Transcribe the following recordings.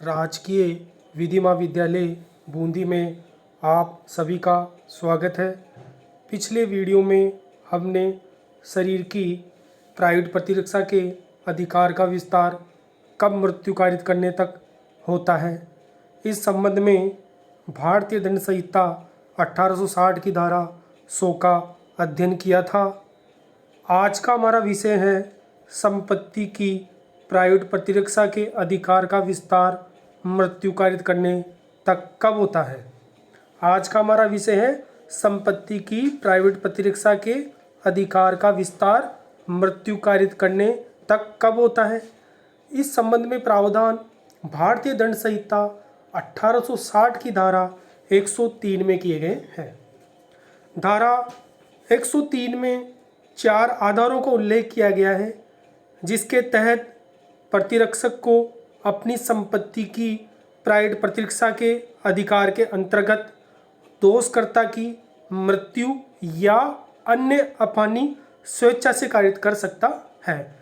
राजकीय विधि महाविद्यालय बूंदी में आप सभी का स्वागत है। पिछले वीडियो में हमने शरीर की प्राइवेट प्रतिरक्षा के अधिकार का विस्तार कब मृत्यु कारित करने तक होता है, इस संबंध में भारतीय दंड संहिता 1860 की धारा 100 का अध्ययन किया था। आज का हमारा विषय है संपत्ति की प्राइवेट प्रतिरक्षा के अधिकार का विस्तार मृत्यु कारित करने तक कब होता है। आज का हमारा विषय है संपत्ति की प्राइवेट प्रतिरक्षा के अधिकार का विस्तार मृत्यु कारित करने तक कब होता है। इस संबंध में प्रावधान भारतीय दंड संहिता 1860 की धारा 103 में किए गए हैं। धारा 103 में 4 आधारों का उल्लेख किया गया है, जिसके तहत प्रतिरक्षक को अपनी संपत्ति की प्राइवेट प्रतिरक्षा के अधिकार के अंतर्गत दोषकर्ता की मृत्यु या अन्य हानि स्वेच्छा से कारित कर सकता है।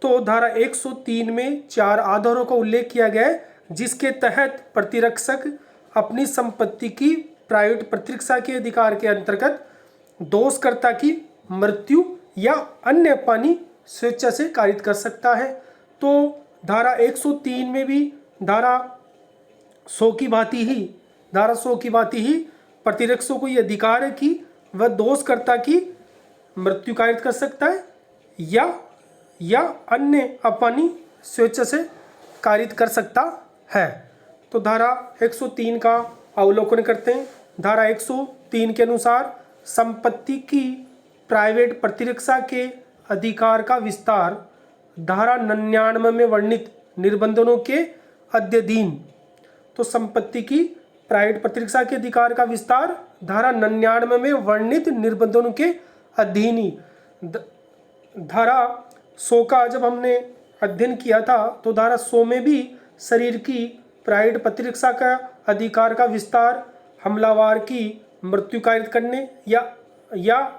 तो धारा 103 में 4 आधारों का उल्लेख किया गया है, जिसके तहत प्रतिरक्षक अपनी संपत्ति की प्राइवेट प्रतिरक्षा के अधिकार के अंतर्गत दोषकर्ता की मृत्यु या अन्य हानि स्वेच्छा से कारित कर सकता है। तो धारा 103 में भी धारा 100 की भांति ही प्रतिरक्षकों को ये अधिकार है कि वह दोषकर्ता की मृत्यु कारित कर सकता है या अन्य हानि स्वेच्छा से कारित कर सकता है। तो धारा 103 का अवलोकन करते हैं। धारा 103 के अनुसार संपत्ति की प्राइवेट प्रतिरक्षा के अधिकार का विस्तार धारा 99 में वर्णित निबंधनों के अध्ययन। तो संपत्ति की प्राइवेट प्रतिरक्षा के अधिकार का विस्तार धारा 99 में वर्णित निबंधनों के अधीन। धारा 100 का जब हमने अध्ययन किया था, तो धारा 100 में भी शरीर की प्राइवेट प्रतिरक्षा का अधिकार का विस्तार हमलावर की मृत्यु कारित करने या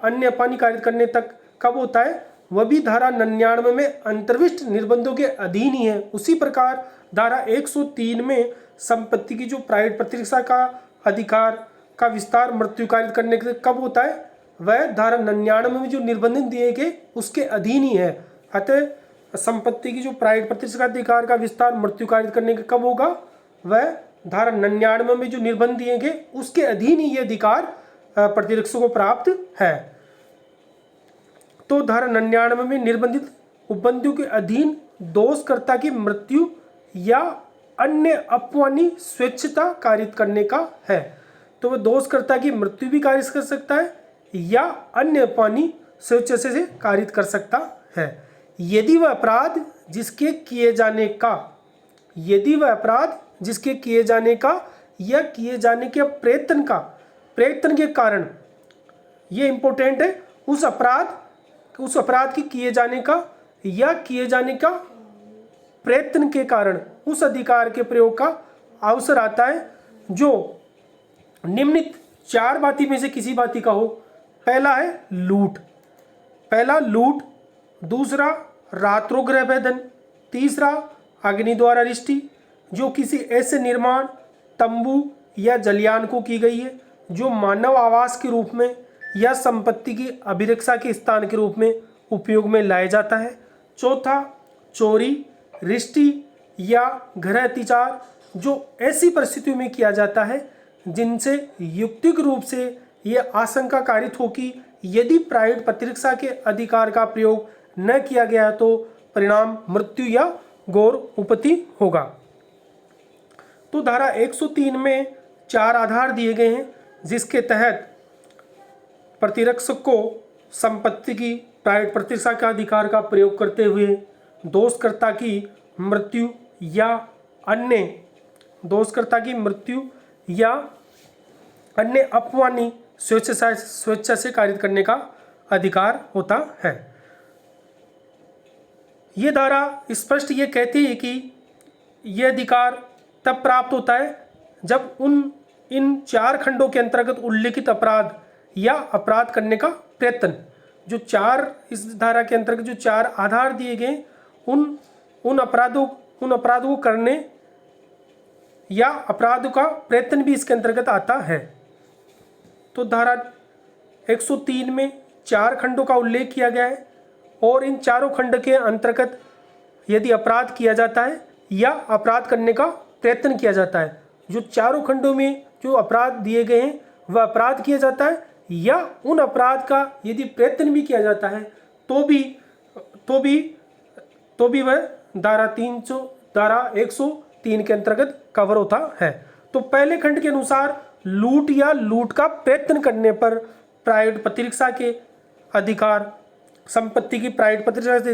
अन्य हानि कारित करने तक कब होता है, वह भी धारा 99 में अंतर्विष्ट निर्बंधों के अधीन ही है। उसी प्रकार धारा 103 में संपत्ति की जो प्राइवेट प्रतिरक्षा का अधिकार का विस्तार मृत्यु कारित करने के कब होता है, वह धारा 99 में जो निर्बंध दिए गए उसके अधीन ही है। अतः संपत्ति की जो प्राइवेट प्रतिरक्षा अधिकार का विस्तार मृत्यु कारित करने का कब होगा, वह धारा 99 में जो निर्बंध दिए गए उसके अधीन ही ये अधिकार प्रतिरक्षकों को प्राप्त है। तो धारा 99 में निर्बंधित उपबंधों के अधीन दोषकर्ता की मृत्यु या अन्य हानि स्वेच्छा कारित करने का है। तो वह दोषकर्ता की मृत्यु भी कारित कर सकता है या अन्य हानि स्वेच्छा से कारित कर सकता है, यदि वह अपराध जिसके किए जाने का या किए जाने के प्रयत्न के कारण, ये इंपॉर्टेंट है, उस अपराध के किए जाने का या किए जाने का प्रयत्न के कारण उस अधिकार के प्रयोग का अवसर आता है, जो निम्नलिखित 4 बातों में से किसी बात का हो। पहला है लूट, दूसरा रात्रोग्रह भेदन, तीसरा अग्नि द्वारा रिष्टि, जो किसी ऐसे निर्माण, तंबू या जलयान को की गई है जो मानव आवास के रूप में या संपत्ति की अभिरक्षा के स्थान के रूप में उपयोग में लाया जाता है। चौथा चोरी, रिष्टि या गृह अत्याचार, जो ऐसी परिस्थितियों में किया जाता है जिनसे युक्तिक रूप से यह आशंका कारित हो कि यदि प्राइवेट प्रतिरक्षा के अधिकार का प्रयोग न किया गया तो परिणाम मृत्यु या घोर उपति होगा। तो धारा 103 में 4 आधार दिए गए हैं, जिसके तहत प्रतिरक्षक को संपत्ति की प्राइवेट प्रतिरक्षा के अधिकार का प्रयोग करते हुए दोषकर्ता की मृत्यु या अन्य हानि स्वेच्छा से कारित करने का अधिकार होता है। ये धारा स्पष्ट ये कहती है कि यह अधिकार तब प्राप्त होता है जब इन 4 खंडों के अंतर्गत उल्लिखित अपराध या अपराध करने का प्रयत्न, जो 4 इस धारा के अंतर्गत जो 4 आधार दिए गए, उन अपराधों को करने या अपराध का प्रयत्न भी इसके अंतर्गत आता है। तो धारा 103 में 4 खंडों का उल्लेख किया गया है और इन चारों खंड के अंतर्गत यदि अपराध किया जाता है या अपराध करने का प्रयत्न किया जाता है, जो चारों खंडों में जो अपराध दिए गए हैं वह अपराध किया जाता है या उन अपराध का यदि प्रयत्न भी किया जाता है तो भी वह धारा 103 के अंतर्गत कवर होता है। तो पहले खंड के अनुसार लूट या लूट का प्रयत्न करने पर प्राइवेट प्रतिरक्षा के अधिकार, संपत्ति की प्राइवेट प्रतिरक्षा के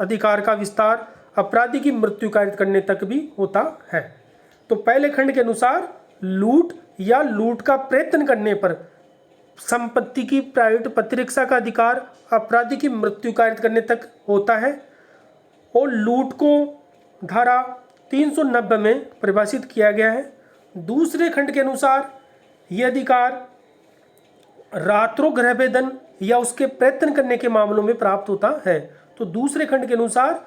अधिकार का विस्तार अपराधी की मृत्यु कारित करने तक भी होता है। तो पहले खंड के अनुसार लूट या लूट का प्रयत्न करने पर संपत्ति की प्राइवेट प्रतिरक्षा का अधिकार अपराधी की मृत्यु कारित करने तक होता है और लूट को धारा 390 में परिभाषित किया गया है। दूसरे खंड के अनुसार यह अधिकार रात्रों गृहभेदन या उसके प्रयत्न करने के मामलों में प्राप्त होता है। तो दूसरे खंड के अनुसार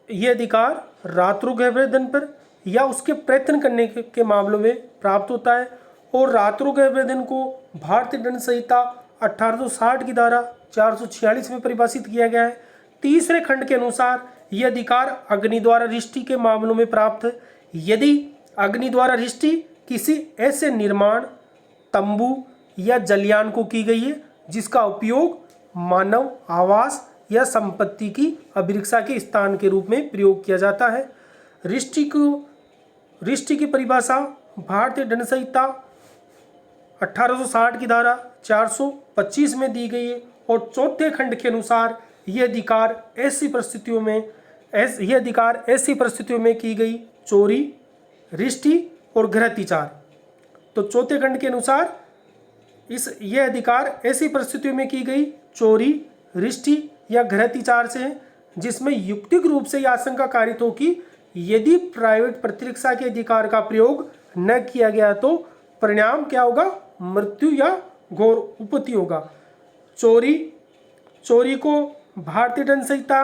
यह अधिकार रात्रों गृहभेदन पर या उसके प्रयत्न करने के मामलों में प्राप्त होता है और रात्रों गृहभेदन को भारतीय दंड संहिता 1860 की धारा 446 में परिभाषित किया गया है। तीसरे खंड के अनुसार यह अधिकार अग्नि द्वारा रिष्टि के मामलों में प्राप्त है यदि अग्नि द्वारा रिष्टि किसी ऐसे निर्माण, तंबू या जलयान को की गई है जिसका उपयोग मानव आवास या संपत्ति की अभिरक्षा के स्थान के रूप में प्रयोग किया जाता है। रिष्टि की परिभाषा भारतीय दंड संहिता 1860 की धारा 425 में दी गई है और चौथे खंड के अनुसार यह अधिकार ऐसी परिस्थितियों में की गई चोरी, रिष्टि और घृतिचार। तो चौथे खंड के अनुसार यह अधिकार ऐसी परिस्थितियों में की गई चोरी, रिष्टि या घृतिचार से है जिसमें युक्तिक रूप से यह आशंका कारित हो कि यदि प्राइवेट प्रतिरक्षा के अधिकार का प्रयोग न किया गया तो परिणाम क्या होगा, मृत्यु या घोर उपत्ति होगा। चोरी को भारतीय दंड संहिता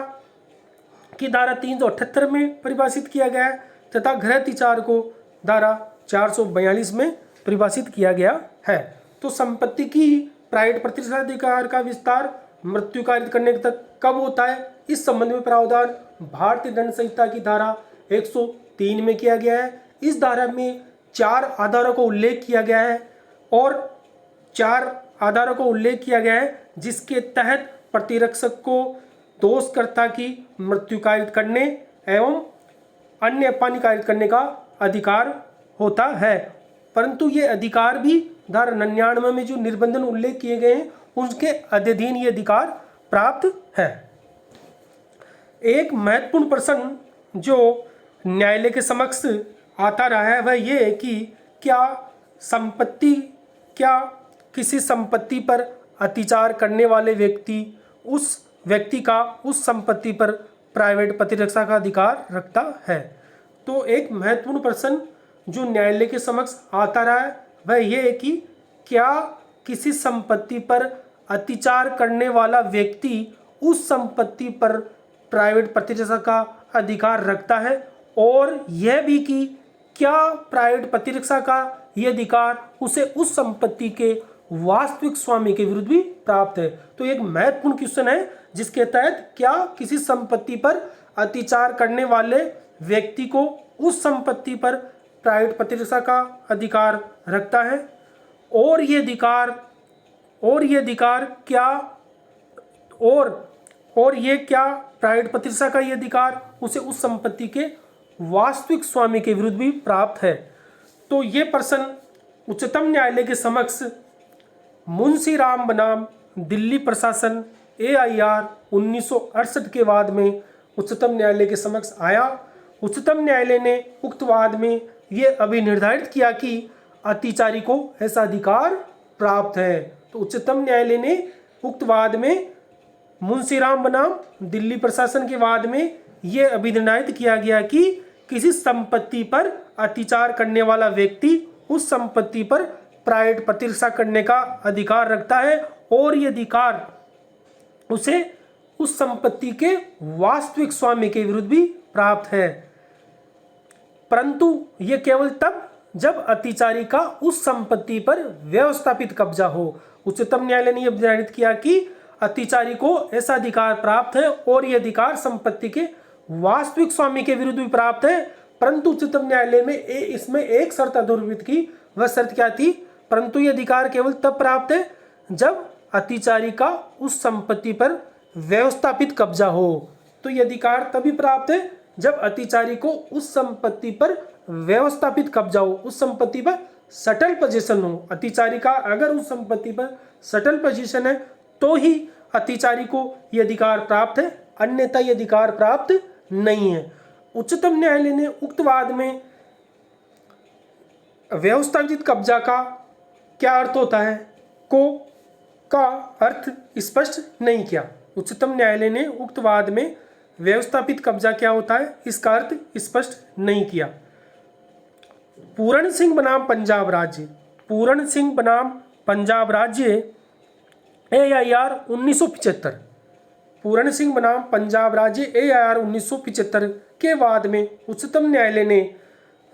की धारा 378 में परिभाषित किया गया है तथा घृतिचार को धारा 442 में परिभाषित किया गया है। तो संपत्ति की प्राइवेट प्रतिरक्षा अधिकार का विस्तार मृत्यु कारित करने तक कब होता है, इस संबंध में प्रावधान भारतीय दंड संहिता की धारा 103 में किया गया है। इस धारा में 4 आधारों को उल्लेख किया गया है और 4 आधारों को उल्लेख किया गया है जिसके तहत प्रतिरक्षक को दोषकर्ता की मृत्यु कारित करने एवं अन्य अपमानित कारित करने का अधिकार होता है। परंतु ये अधिकार भी धारा 99 में जो निर्बंधन उल्लेख किए गए हैं उनके अधीन ये अधिकार प्राप्त है। एक महत्वपूर्ण प्रश्न जो न्यायालय के समक्ष आता रहा है वह ये है कि क्या किसी संपत्ति पर अत्याचार करने वाले व्यक्ति का उस संपत्ति पर प्राइवेट प्रतिरक्षा का अधिकार रखता है। तो एक महत्वपूर्ण प्रश्न जो न्यायालय के समक्ष आता रहा है वह यह है कि क्या किसी संपत्ति पर अत्याचार करने वाला व्यक्ति उस संपत्ति पर प्राइवेट प्रतिरक्षा का अधिकार रखता है और यह भी कि क्या प्राइवेट प्रतिरक्षा का यह अधिकार उसे उस संपत्ति के वास्तविक स्वामी के विरुद्ध भी प्राप्त है। तो एक महत्वपूर्ण क्वेश्चन है जिसके तहत क्या किसी संपत्ति पर अत्याचार करने वाले व्यक्ति को उस संपत्ति पर प्राइवेट प्रतिरक्षा का अधिकार रखता है और ये अधिकार क्या प्राइवेट प्रतिरक्षा का ये अधिकार उसे उस संपत्ति के वास्तविक स्वामी के विरुद्ध भी प्राप्त है। तो ये प्रश्न उच्चतम न्यायालय के समक्ष मुंशी राम बनाम दिल्ली प्रशासन AIR 1968 के वाद में उच्चतम न्यायालय के समक्ष आया। उच्चतम न्यायालय ने उक्त वाद में यह अभिनिर्धारित किया कि अत्याचारी को ऐसा अधिकार प्राप्त है। तो उच्चतम न्यायालय ने उक्त वाद में मुंशी राम बनाम दिल्ली प्रशासन के वाद में यह अभिनिर्धारित किया गया कि किसी संपत्ति पर अत्याचार करने वाला व्यक्ति उस संपत्ति पर प्राइवेट प्रतिरक्षा करने का अधिकार रखता है और यह अधिकार उसे उस संपत्ति के वास्तविक स्वामी के विरुद्ध भी प्राप्त है। परंतु ये केवल तब जब अतिचारी का उस संपत्ति पर व्यवस्थापित कब्जा हो। उच्चतम न्यायालय ने यह निर्धारित किया कि अतिचारी को ऐसा अधिकार प्राप्त है और यह अधिकार संपत्ति के वास्तविक स्वामी के विरुद्ध भी प्राप्त है, परंतु उच्चतम न्यायालय में इसमें एक शर्त अधोरेखित की। वह शर्त क्या थी? परंतु यह अधिकार केवल तब प्राप्त है जब अतिचारी का उस संपत्ति पर व्यवस्थापित कब्जा हो। तो यह अधिकार तभी प्राप्त है जब अतिचारी को उस संपत्ति पर व्यवस्थापित कब्जा हो, उस संपत्ति पर सटल पोजीशन हो। अतिचारी का अगर उस संपत्ति पर सटल पोजीशन है तो ही अतिचारी को यह अधिकार प्राप्त है, अन्यथा यह अधिकार प्राप्त नहीं है। उच्चतम न्यायालय ने उक्त वाद में व्यवस्थापित कब्जा का क्या अर्थ होता है का अर्थ स्पष्ट नहीं किया। उच्चतम न्यायालय ने उक्त वाद में व्यवस्थापित कब्जा क्या होता है इसका अर्थ स्पष्ट नहीं किया। पूरण सिंह बनाम पंजाब राज्य, पूरण सिंह बनाम पंजाब राज्य AIR 1975, पूरण सिंह बनाम पंजाब राज्य AIR 1975 के वाद में उच्चतम न्यायालय ने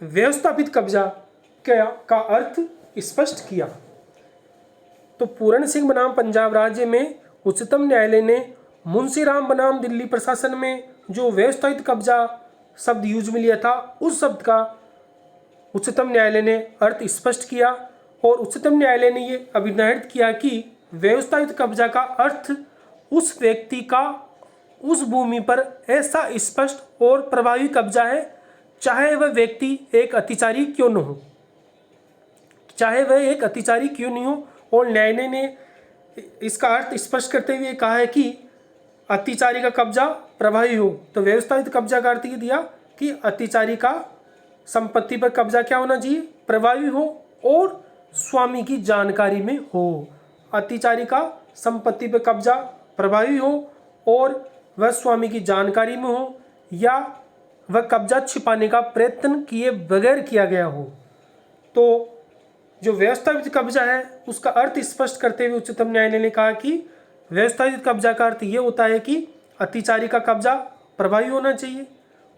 व्यवस्थापित कब्जा का अर्थ स्पष्ट किया। तो पूरण सिंह बनाम पंजाब राज्य में उच्चतम न्यायालय ने मुंशीराम बनाम दिल्ली प्रशासन में जो व्यवस्थापित कब्जा शब्द यूज में लिया था, उस शब्द का उच्चतम न्यायालय ने अर्थ स्पष्ट किया और उच्चतम न्यायालय ने ये अभिनिर्णय किया कि व्यवस्थापित कब्जा का अर्थ उस व्यक्ति का उस भूमि पर ऐसा स्पष्ट और प्रभावी कब्जा है, चाहे वह व्यक्ति एक अतिचारी क्यों न हो, चाहे वह एक अतिचारी क्यों नहीं हो। और न्यायालय ने इसका अर्थ स्पष्ट करते हुए कहा है कि अतिचारी का कब्जा प्रभावी हो। तो व्यवस्थापित कब्जा का अर्थ ये दिया कि अतिचारी का संपत्ति पर कब्जा क्या होना चाहिए? प्रभावी हो और स्वामी की जानकारी में हो। अतिचारी का संपत्ति पर कब्जा प्रभावी हो और वह स्वामी की जानकारी में हो, या वह कब्जा छिपाने का प्रयत्न किए बगैर किया गया हो। तो जो व्यवस्थापित कब्जा है उसका अर्थ स्पष्ट करते हुए उच्चतम न्यायालय ने कहा कि व्यवस्थापित कब्जा का अर्थ ये होता है कि अतिचारी का कब्जा प्रभावी होना चाहिए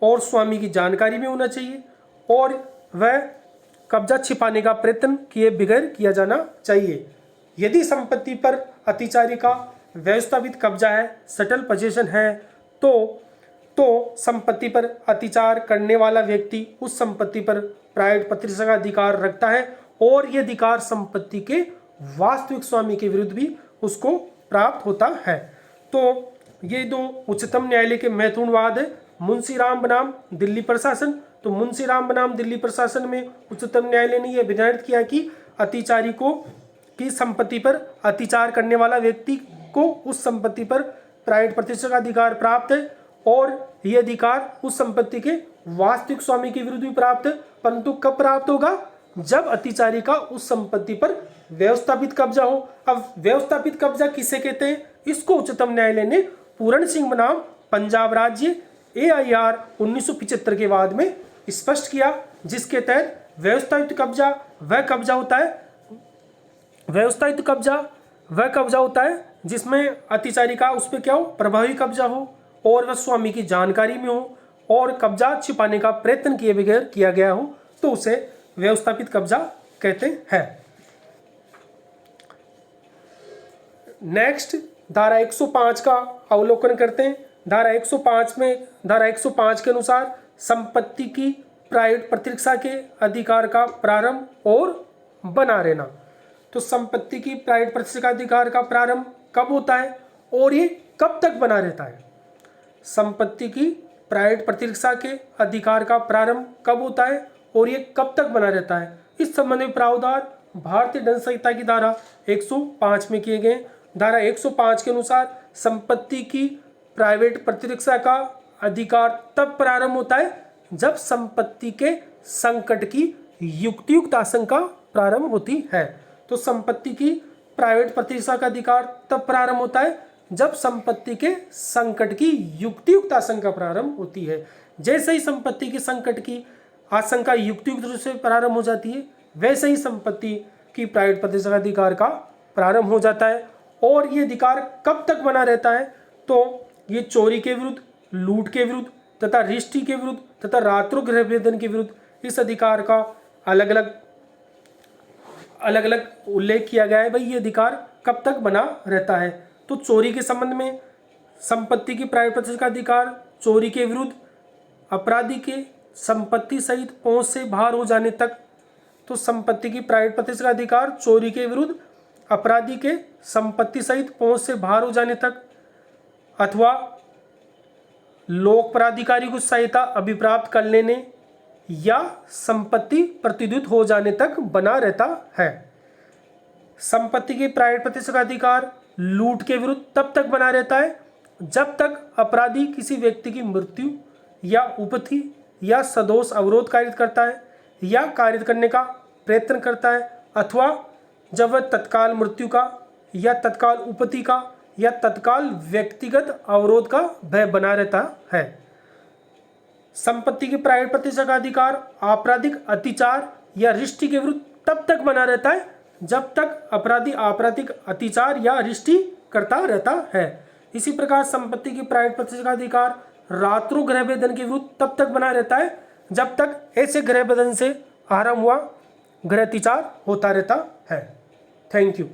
और स्वामी की जानकारी में होना चाहिए, और वह कब्जा छिपाने का प्रयत्न किए बगैर किया जाना चाहिए। यदि संपत्ति पर अतिचारी का व्यवस्थापित कब्जा है, सटल पोजीशन है, तो संपत्ति पर अतिचार करने वाला व्यक्ति उस संपत्ति पर प्राइवेट प्रतिष्ठा का अधिकार रखता है और यह अधिकार संपत्ति के वास्तविक स्वामी के विरुद्ध भी उसको प्राप्त होता है। तो ये दो उच्चतम न्यायालय के महत्वपूर्ण वाद है। मुंशीराम बनाम दिल्ली प्रशासन, तो मुंशीराम बनाम दिल्ली प्रशासन में उच्चतम न्यायालय ने यह अभिनिर्णय किया कि अतिचारी को की संपत्ति पर अतिचार करने वाला व्यक्ति को उस संपत्ति पर प्राइवेट प्रतिष्ठा का अधिकार प्राप्त है और यह अधिकार उस संपत्ति के वास्तविक स्वामी के विरुद्ध भी प्राप्त है, परंतु कब प्राप्त होगा? जब अतिचारी का उस संपत्ति पर व्यवस्थापित कब्जा हो। अब व्यवस्थापित कब्जा किसे कहते हैं? इसको उच्चतम न्यायालय ने पूरण सिंह बनाम पंजाब राज्य AIR 1975 के वाद में स्पष्ट किया, जिसके तहत व्यवस्थापित कब्जा वह कब्जा होता है, व्यवस्थापित कब्जा वह कब्जा होता है जिसमें अतिचारी का उस पर क्या हो? प्रभावी कब्जा हो और वह स्वामी की जानकारी में हो और कब्जा छिपाने का प्रयत्न किए बगैर किया गया हो, तो उसे व्यवस्थापित कब्जा कहते हैं। नेक्स्ट धारा 105 का अवलोकन करते हैं। धारा 105 के अनुसार संपत्ति की प्राइवेट प्रतिरक्षा के अधिकार का प्रारंभ और बना रहना। तो संपत्ति की प्राइवेट प्रतिष्ठा का अधिकार का प्रारंभ कब होता है और ये कब तक बना रहता है? संपत्ति की प्राइवेट प्रतिरक्षा के अधिकार का प्रारंभ कब होता है और ये कब तक बना रहता है? इस संबंध में प्रावधान भारतीय दंड संहिता की धारा 105 में किए गए। धारा 105 के अनुसार संपत्ति की प्राइवेट प्रतिरक्षा का अधिकार तब प्रारंभ होता है जब संपत्ति के संकट की युक्तियुक्त आशंका प्रारंभ होती है। तो संपत्ति की प्राइवेट प्रतिष्ठा का अधिकार तब प्रारंभ होता है जब संपत्ति के संकट की युक्तियुक्त आशंका प्रारंभ होती है। जैसे ही संपत्ति के संकट की आशंका युक्तियुक्त रूप से प्रारंभ हो जाती है, वैसे ही संपत्ति की प्राइवेट प्रतिष्ठा का अधिकार का प्रारंभ हो जाता है। और ये अधिकार कब तक बना रहता है? तो ये चोरी के विरुद्ध, लूट के विरुद्ध तथा रिष्टि के विरुद्ध तथा रात्रों गृह वेदन के विरुद्ध इस अधिकार का अलग अलग उल्लेख किया गया है। भाई ये अधिकार कब तक बना रहता है? तो चोरी के संबंध में संपत्ति की प्राप्ति प्रतिष्ठा का अधिकार चोरी के विरुद्ध अपराधी के संपत्ति सहित पहुंच से बाहर हो जाने तक। तो संपत्ति की प्राप्ति प्रतिष्ठा का अधिकार चोरी के विरुद्ध अपराधी के संपत्ति सहित पहुंच से बाहर हो जाने तक, अथवा लोक प्राधिकारी को सहायता अभिप्राप्त कर लेने या संपत्ति प्रतिद्वंद हो जाने तक बना रहता है। संपत्ति की प्राप्ति प्रतिष्ठा का अधिकार लूट के विरुद्ध तब तक बना रहता है जब तक अपराधी किसी व्यक्ति की मृत्यु या उपति या सदोष अवरोध कारित करता है या कारित करने का प्रयत्न करता है, अथवा जब वह तत्काल मृत्यु का या तत्काल उपति का या तत्काल व्यक्तिगत अवरोध का भय बना रहता है। संपत्ति की प्राप्ति प्रतिष्ठा का अधिकार आपराधिक अत्याचार या रिष्टि के विरुद्ध तब तक बना रहता है जब तक अपराधी आपराधिक अत्याचार या रिष्टि करता रहता है। इसी प्रकार संपत्ति की प्राप्ति प्रतिष्ठा का अधिकार रात्रों गृह भेदन के विरुद्ध तब तक बना रहता है जब तक ऐसे गृह भेदन से आरंभ हुआ गृह अत्याचार होता रहता है। Thank you.